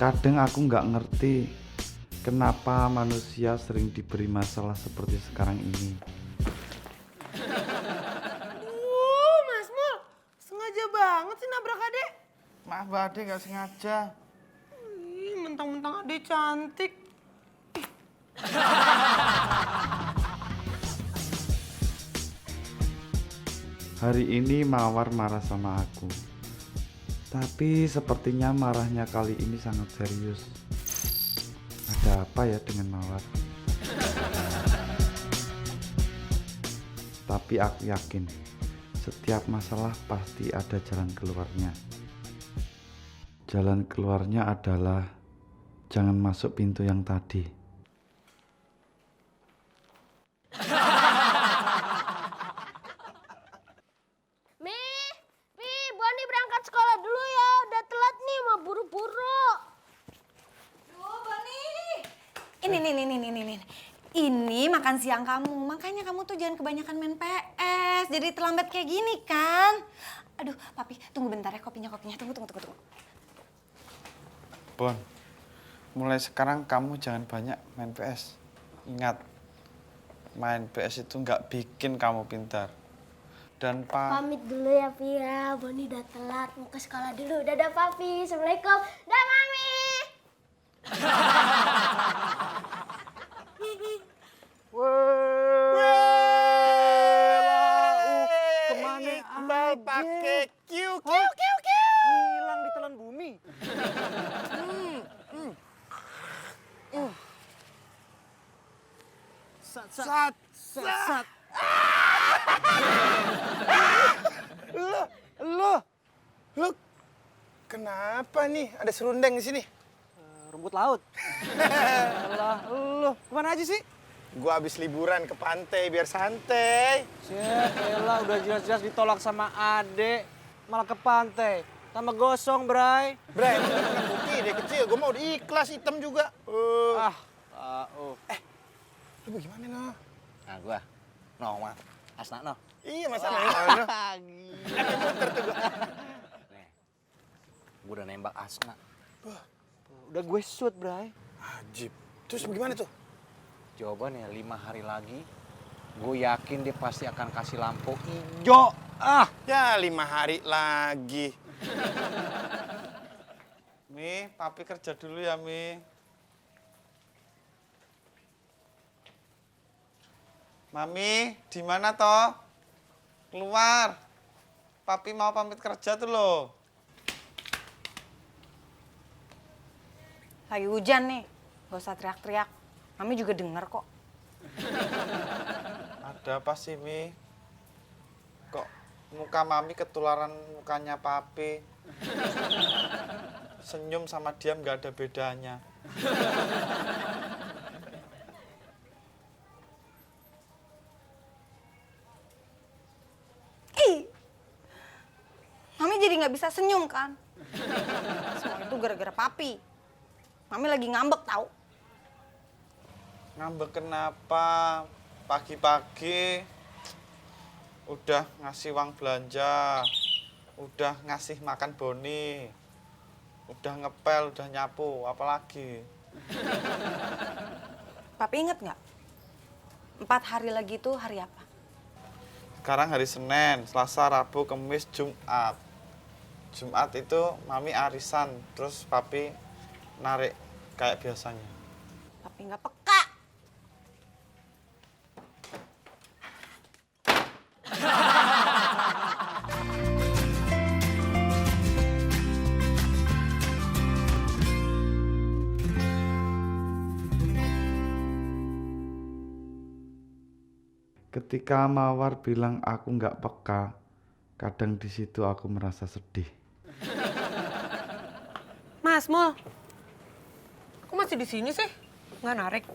Kadang aku nggak ngerti kenapa manusia sering diberi masalah seperti sekarang ini. Mas Mul, sengaja banget sih nabrak adek. Maaf Ade, gak sengaja. Mentang-mentang adek cantik. Hari ini Mawar marah sama aku. Tapi sepertinya marahnya kali ini sangat serius. Ada apa ya dengan Mawar? Tapi aku yakin setiap masalah pasti ada jalan keluarnya. Jalan keluarnya adalah jangan masuk pintu yang tadi. Boni berangkat sekolah dulu ya, udah telat nih, mau buru-buru. Duh, Boni. Ini. Ini makan siang kamu, makanya kamu tuh jangan kebanyakan main PS, jadi terlambat kayak gini kan. Aduh, Papi, tunggu bentar ya kopinya. Tunggu. Bon, mulai sekarang kamu jangan banyak main PS. Ingat, main PS itu nggak bikin kamu pintar. Dan Pamit dulu ya, Pia. Boni udah telat, mau ke sekolah dulu. Dadah, Papi. Assalamualaikum. Dah, Mami. Kemana Iqbal pakai Q. hilang di telan bumi? Sat. Lu kenapa nih? Ada serundeng di sini. Rumput laut. Alah, lu kemana aja sih? Gua habis liburan ke pantai biar santai. Elah, udah jelas-jelas ditolak sama Ade, malah ke pantai. Tambah gosong, Bray. Bre, emang putih dia kecil. Gua mau ikhlas hitam juga. Lu gimana, no? Nah, gua. No, mah. Asna, no. Iya, masalahnya. Muter tuh gua. Nih, gua udah nembak Asna. Udah gue shoot, Bray. Ajib. Terus gimana tuh? Jawabannya 5 hari lagi, gue yakin dia pasti akan kasih lampu hijau. Ya 5 hari lagi. Mi, Papi kerja dulu ya, Mi. Mami, di mana toh? Keluar. Papi mau pamit kerja tuh loh. Lagi hujan nih, gak usah teriak-teriak. Mami juga denger kok. Ada apa sih, Mi? Kok muka Mami ketularan mukanya Papi? Senyum sama diam gak ada bedanya. Mami jadi gak bisa senyum kan? Semua itu gara-gara Papi. Mami lagi ngambek tau. Ngambek kenapa? Pagi-pagi udah ngasih uang belanja, udah ngasih makan Boni, udah ngepel, udah nyapu, apalagi? Papi inget gak? 4 hari lagi tuh hari apa? Sekarang hari Senin, Selasa, Rabu, Kamis, Jumat. Jumat itu Mami arisan, terus Papi narik kayak biasanya. Papi gak peka. Ketika Mawar bilang aku nggak peka, kadang di situ aku merasa sedih. Mas Mul, kok masih di sini sih? Nggak narik?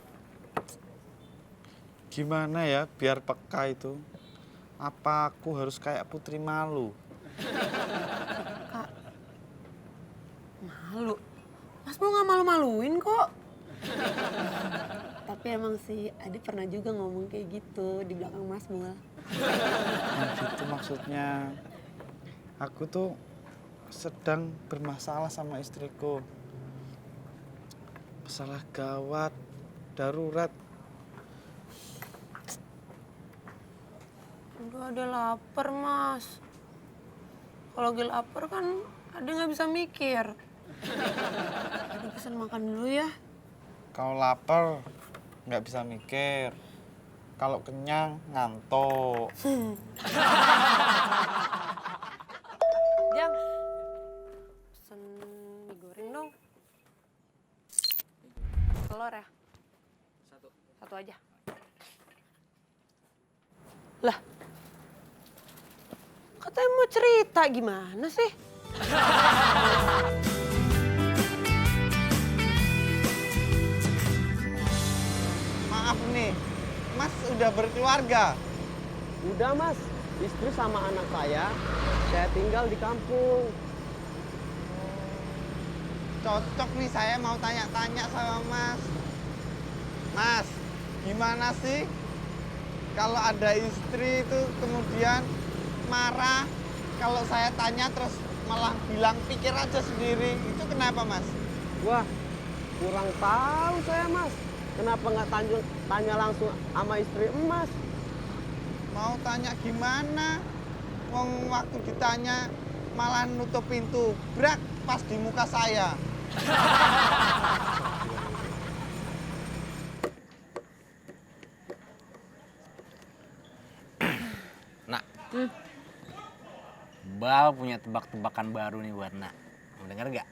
Gimana ya biar peka itu? Apa aku harus kayak Putri Malu? Malu. Mas Mul nggak malu-maluin kok. Tapi emang sih Adi pernah juga ngomong kayak gitu di belakang Mas Mul. Gitu maksudnya. Aku tuh sedang bermasalah sama istriku. Masalah gawat, darurat. Udah ada lapar, Mas. Kalau lagi lapar kan ada nggak bisa mikir. Ada pesan makan dulu ya. Kalau lapar, nggak bisa mikir. Kalau kenyang, ngantuk. Jang, pesen mie goreng dong. Telur ya? Satu aja. Lah, katanya mau cerita gimana sih? Maaf nih, Mas udah berkeluarga. Udah mas, istri sama anak saya tinggal di kampung. Cocok nih, saya mau tanya-tanya sama Mas. Mas, gimana sih kalau ada istri itu kemudian marah kalau saya tanya terus malah bilang pikir aja sendiri, itu kenapa Mas? Wah, kurang tahu saya mas. Kenapa nggak tanya langsung sama istri emas? Mau tanya gimana? Wong waktu ditanya malah nutup pintu, brak pas di muka saya. Nak, Bal punya tebak-tebakan baru nih buat Nak. Mau denger gak?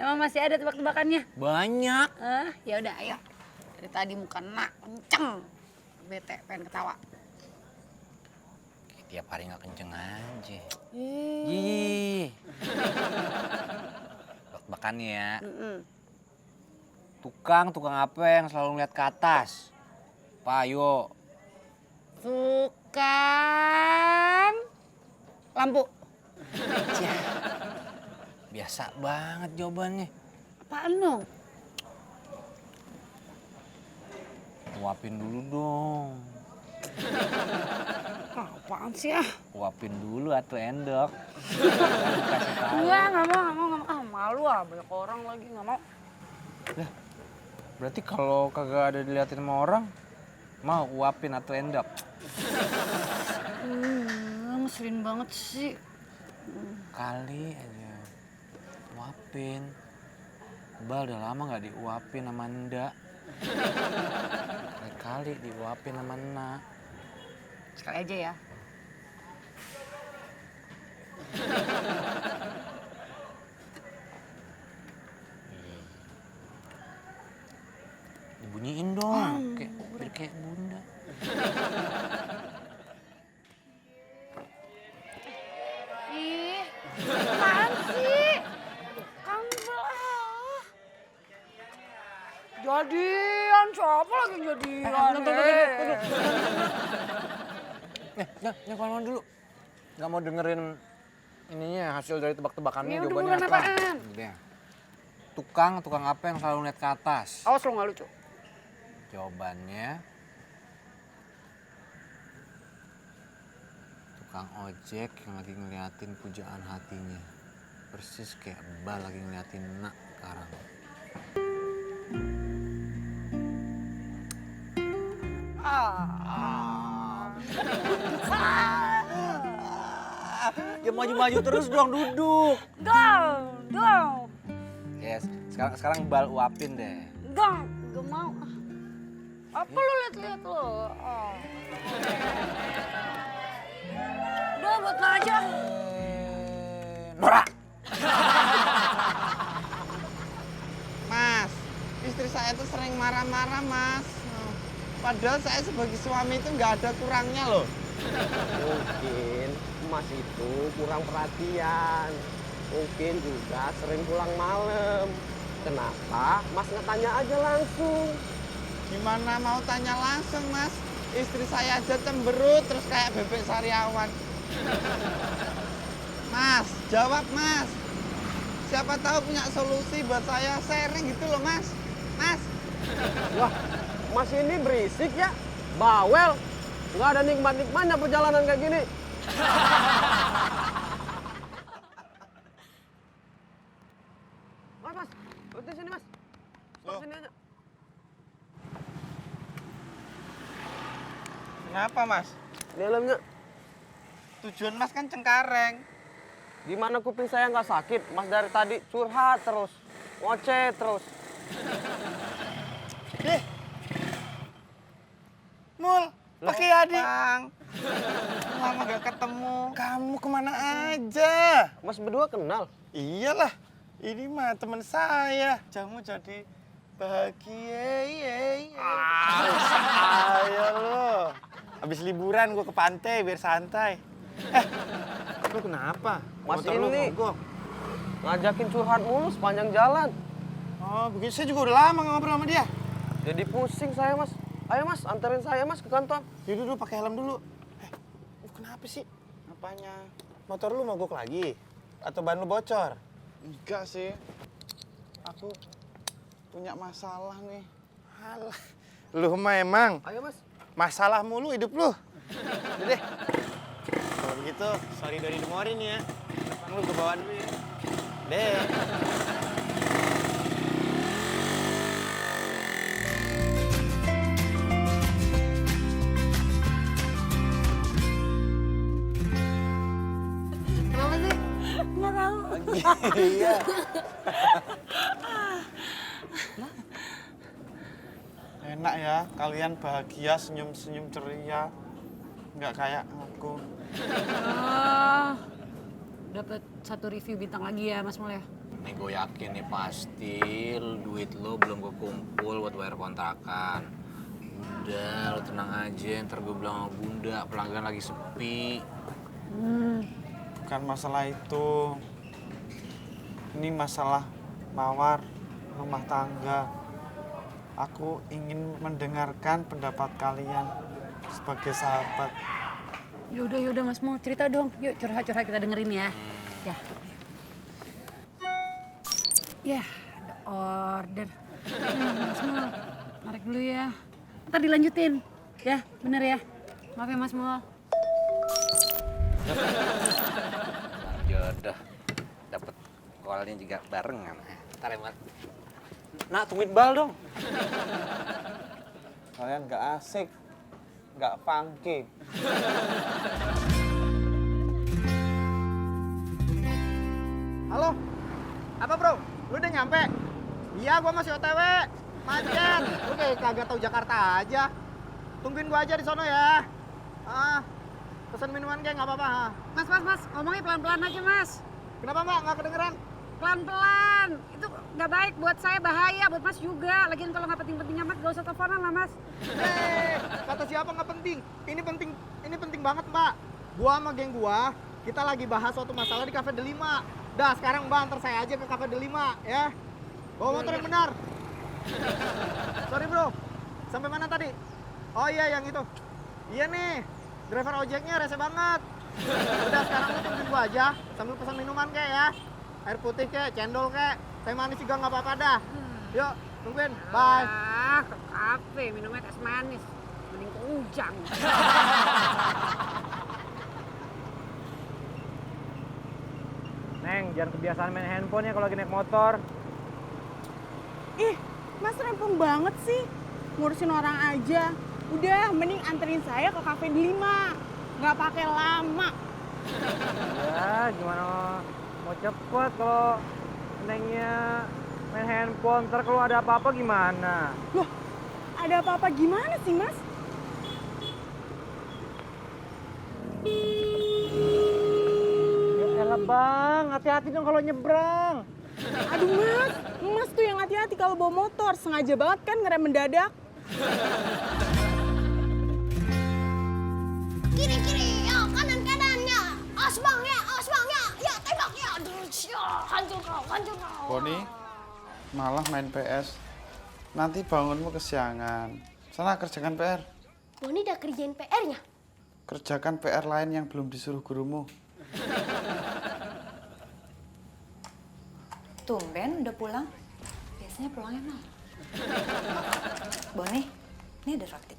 Emang masih ada tebak-tebakannya? Banyak. Ya udah, ayo. Dari tadi muka nak kenceng. Bete, pengen ketawa. Kayak tiap hari gak kenceng aja. Ih. Tebak-tebakannya ya. Tukang apa yang selalu ngeliat ke atas? Payo. Tukang lampu. Biasa banget jawabannya. Apaan dong? Uapin dulu dong. Apaan sih ah? Uapin dulu atau endok. Enggak mau. Ah, malu ah, banyak orang lagi, nggak mau. Berarti kalau kagak ada diliatin sama orang, mau uapin atau endok? Ngeselin banget sih. Kali aja uapin. Bal udah lama nggak diuapin sama Nda. Kali diuapin sama Nak. Sekali aja ya. Dibunyiin dong, biar kayak bunda. Ih, apaan sih? Kambel ah. Jadian, siapa lagi jadian? Jangan kemana-mana dulu. Nggak mau dengerin ininya hasil dari tebak-tebakannya. Ya udah, Jawabannya bukan apa? apaan? Udah. Tukang apa yang selalu ngeliat ke atas? Awas lo nggak lucu. Jawabannya tukang ojek yang lagi ngeliatin pujaan hatinya. Persis kayak Bal lagi ngeliatin Nak sekarang. Ya maju-maju terus dong, duduk. Dong. Yes, sekarang Bal uapin deh. Gak mau. Apa lu liat-liat lo? Oh. Udah buat lo aja. Nora! Mas, istri saya tuh sering marah-marah Mas. Padahal saya sebagai suami itu nggak ada kurangnya loh. Mungkin Mas itu kurang perhatian. Mungkin juga sering pulang malam. Kenapa Mas nggak tanya aja langsung? Gimana mau tanya langsung Mas? Istri saya aja cemberut terus kayak bebek sariawan. Mas, jawab Mas. Siapa tahu punya solusi buat saya sharing gitu loh Mas. Mas. Wah, Mas ini berisik ya? Bawel. Nggak ada nikmat-nikmatnya perjalanan kayak gini. Mas, berhenti sini Mas. sini aja. Kenapa, Mas? Ini helmnya. Tujuan Mas kan Cengkareng. Gimana kuping saya nggak sakit? Mas dari tadi curhat terus, ngoceh terus. Mul, pakai adik. Lama gak ketemu. Kamu kemana aja? Mas berdua kenal? Iyalah, ini mah teman saya. Kamu jadi bahagia. Ayo lo. Habis liburan gue ke pantai biar santai. Lu kenapa? Mas Motor lu ini mogok. ngajakin curhat mulu sepanjang jalan. Oh, begitu. Saya juga udah lama nggak ngobrol sama dia. Jadi pusing saya, Mas. Ayo, Mas, anterin saya, Mas, ke kantor. Yaudah dulu pakai helm dulu. Lu kenapa sih? Apanya? Motor lu mogok lagi? Atau ban lu bocor? Enggak sih. Aku punya masalah nih. Alah. Lu mah emang Ayo, Mas. masalah mulu hidup lu. Udah deh. Kalau begitu, sorry dari demorin ya. Bang lu gue bawa dulu ya. Deh. Kenapa sih? Nggak tahu. Iya. Enak ya, kalian bahagia, senyum-senyum ceria. Nggak kayak aku. Oh, dapat 1 review bintang lagi ya Mas Mul ya? Nih gue yakin nih pasti duit lo belum kekumpul buat bayar kontrakan. Udah, lo tenang aja, ntar gue bilang sama Bunda, pelanggan lagi sepi. Bukan masalah itu. Ini masalah mawar, rumah tangga. Aku ingin mendengarkan pendapat kalian sebagai sahabat. Yaudah Mas Mul, cerita dong. Yuk curhat-curhat kita dengerin ya. Ya. Ya, ada order. Mas Mul, narik dulu ya. Ntar dilanjutin. Ya, bener ya. Maaf ya Mas Mul. Jodoh, dapet call-nya juga barengan. Ntar ya, Mat. Nak, tungguin bal dong. Kalian nggak asik, nggak funky. Halo, apa bro? Lu udah nyampe? Iya, gua masih OTW. Macet. Lu kayak kagak tahu Jakarta aja. Tungguin gua aja di sono ya. Pesan minuman kayak nggak apa-apa. Mas, ngomongnya pelan-pelan aja Mas. Kenapa mbak? Nggak kedengeran? Pelan-pelan. Itu nggak baik buat saya, bahaya buat Mas juga. Lagian kalau nggak penting-penting amat gak usah teleponan lah Mas. Kata siapa nggak penting? Ini penting banget mbak. Gua sama geng gua, kita lagi bahas suatu masalah di Cafe Delima. Dah, sekarang mbak antar saya aja ke Cafe Delima ya. Bawa motor yang benar. Sorry bro, sampai mana tadi? Oh iya yang itu. Iya nih, driver ojeknya rese banget. Udah sekarang lu tungguin gua aja sambil pesan minuman kayak ya. Air putih kek, cendol kek, teh manis juga nggak apa-apa dah. Yuk, tungguin. Bye. Ke kafe minumnya es manis. Mending ke Ujang. Neng, jangan kebiasaan main handphone ya kalau lagi naik motor. Ih, Mas rempong banget sih. Ngurusin orang aja. Udah, mending anterin saya ke Cafe Delima. Nggak pakai lama. Ya, gimana mau cepet kalau Nengnya main handphone, ntar kalau ada apa-apa gimana? Loh, ada apa-apa gimana sih, Mas? Ya elah bang, hati-hati dong kalau nyebrang. Aduh, Mas tuh yang hati-hati kalau bawa motor. Sengaja banget kan ngerem mendadak. Kiri-kiri, ya kanan-kanan, ya asbang ya, ya tembak ya. Hancur kau. Boni, malah main PS. Nanti bangunmu kesiangan. Sana kerjakan PR. Boni udah kerjain PR-nya. Kerjakan PR lain yang belum disuruh gurumu. Tumben udah pulang. Biasanya pulangnya malam. Boni, ini ada roti.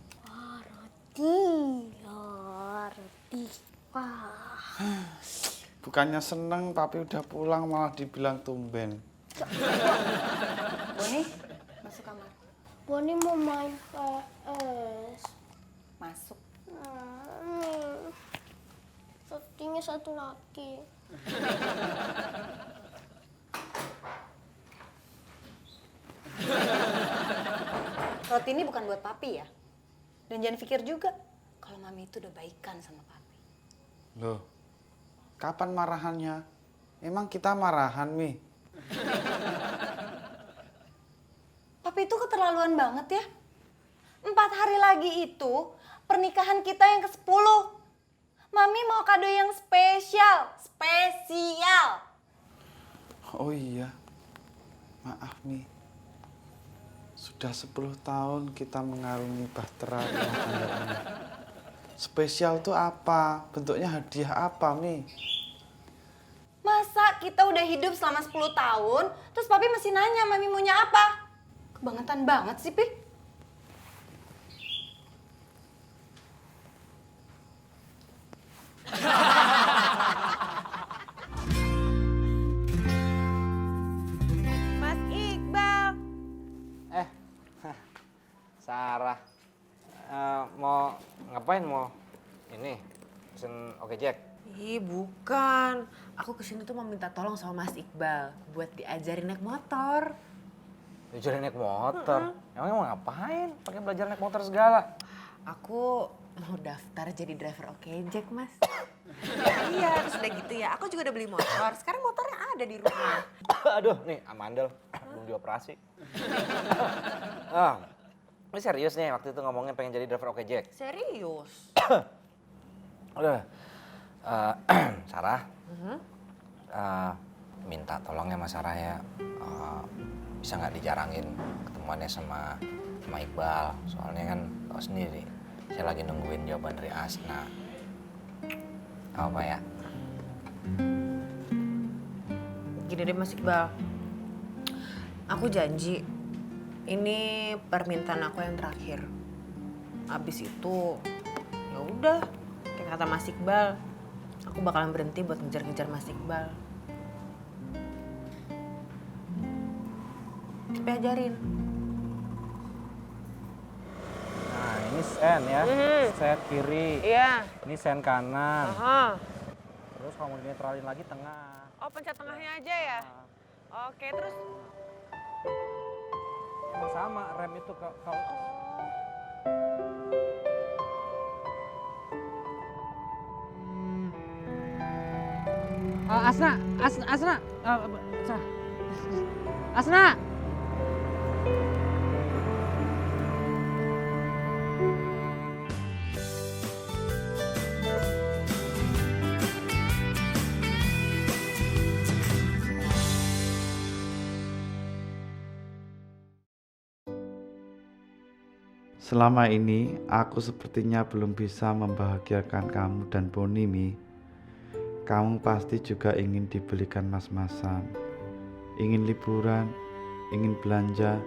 Roti. Wah. Bukannya seneng, papi udah pulang malah dibilang tumben. Boni, masuk kamar. Boni mau main PS. Masuk. Sepertinya satu lagi. Roti ini bukan buat papi ya. Dan jangan pikir juga kalau mami itu udah baikan sama papi. Loh, kapan marahannya? Emang kita marahan, Mi? Papi itu keterlaluan banget ya. 4 hari lagi itu pernikahan kita yang ke-10. Mami mau kado yang spesial. Spesial. Oh iya, maaf, Mi. Sudah 10 tahun kita mengarungi bahtera rumah tangga ini. Spesial tuh apa? Bentuknya hadiah apa, Mi? Masa kita udah hidup selama 10 tahun, terus papi masih nanya mami maunya apa? Kebangetan banget sih, Pi. Mas Iqbal. Sarah, mau ngapain? Mau ini pesen Oke Jack? Ih, bukan. Aku kesini tuh mau minta tolong sama Mas Iqbal buat diajarin naik motor. Diajarin naik motor? Emangnya mau ngapain? Pakai belajar naik motor segala? Aku mau daftar jadi driver Oke Jack, Mas. Iya, terus udah gitu ya. Aku juga udah beli motor. Sekarang motornya ada di rumah. Aduh, nih amandel belum dioperasi. Ini serius nih waktu itu ngomongin pengen jadi driver Oke Jack? Serius? Udah, Sarah, minta tolong ya Mas Sarah ya, bisa nggak dijarangin ketemuannya sama Iqbal, soalnya kan tau sendiri, saya lagi nungguin jawaban dari Asna. Apa ya? Gini deh Mas Iqbal, aku janji ini permintaan aku yang terakhir. Abis itu ya udah, kayak kata Mas Iqbal, aku bakalan berhenti buat ngejar-ngejar Mas Iqbal. Tapi ajarin. Nah, ini sen ya. Set kiri. Iya. Ini sen kanan. Aha. Terus kalau mau dinetralin lagi tengah. Oh, pencet tengahnya aja ya? Oke, terus Emang sama rem itu kalau Asna. Asna. Selama ini aku sepertinya belum bisa membahagiakan kamu dan Boni, Mi. Kamu pasti juga ingin dibelikan mas-masan, ingin liburan, ingin belanja,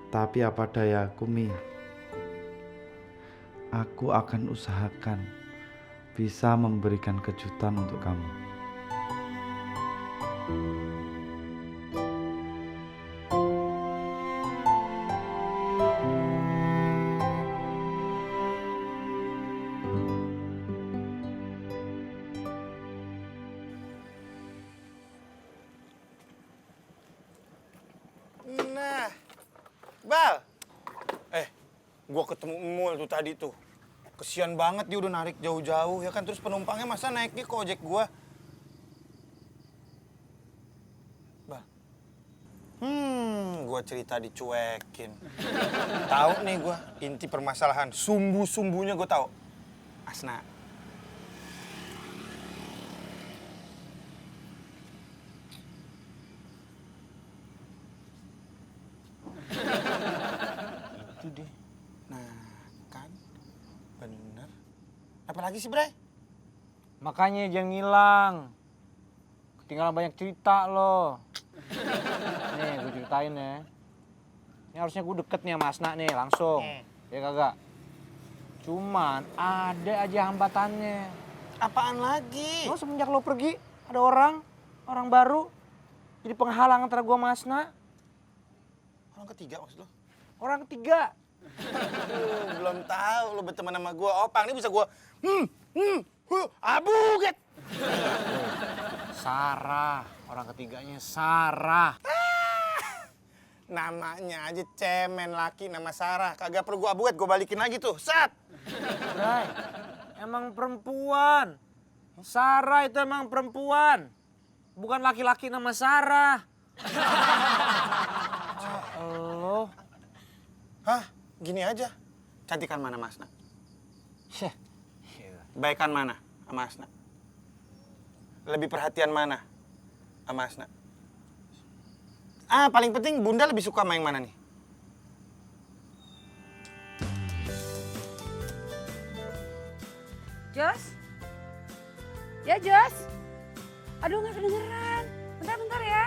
tapi apa dayaku, Mi. Aku akan usahakan bisa memberikan kejutan untuk kamu. Nah, Bal. Gua ketemu Emul tuh tadi tuh. Kesian banget dia udah narik jauh-jauh ya kan, terus penumpangnya masa naiknya ke ojek gua. Bal. Gua cerita dicuekin. Tahu nih gua inti permasalahan, sumbu-sumbunya gua tahu. Asna. Itu deh. Nah, kan? Bener. Apa lagi sih, Bre? makanya jangan ngilang. Ketinggalan banyak cerita lo. Nih, gue ceritain ya. Ini harusnya gue deket nih sama Asna nih, langsung. Ya kagak? Cuman ada aja hambatannya. Apaan lagi? Lo semenjak lo pergi, ada orang baru. Jadi penghalang antara gue sama Asna. Orang ketiga maksud lo? Orang ketiga. Belum tahu lu berteman sama gua. Opang ini bisa gua abuget. Sarah, orang ketiganya Sarah. Namanya aja cemen laki nama Sarah. Kagak perlu gua abuget, gua balikin lagi tuh. Sat. Bray, emang perempuan. Sarah itu emang perempuan. Bukan laki-laki nama Sarah. Lo. Hah? Gini aja. Cantikan mana Masna? Baikan mana sama Asna? Lebih perhatian mana sama Asna? Paling penting Bunda lebih suka sama yang mana nih? Jos? Ya, Jos? Aduh, nggak kedengeran. Bentar ya.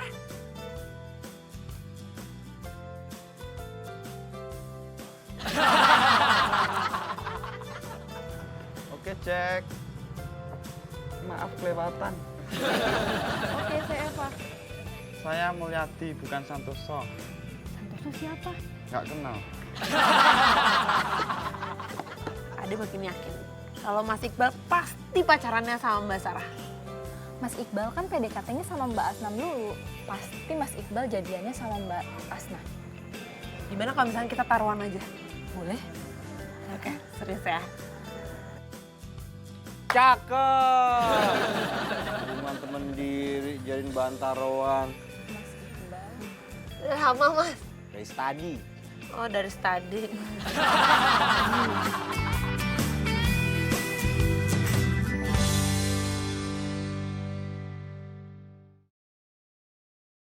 Oke, cek. Maaf kelewatan. Oke, saya Eva. Saya Mulyadi, bukan Santoso. Santoso siapa? Nggak kenal. Ade makin yakin kalau Mas Iqbal pasti pacarannya sama Mbak Sarah. Mas Iqbal kan PDKT-nya sama Mbak Asna dulu. Pasti Mas Iqbal jadiannya sama Mbak Asna. Gimana kalau misalnya kita taruhan aja? Boleh? Oke, serius ya. Cakep. Teman-teman diri jadiin bahan taruhan. Lama, Mas. Dari tadi. Oh, dari tadi.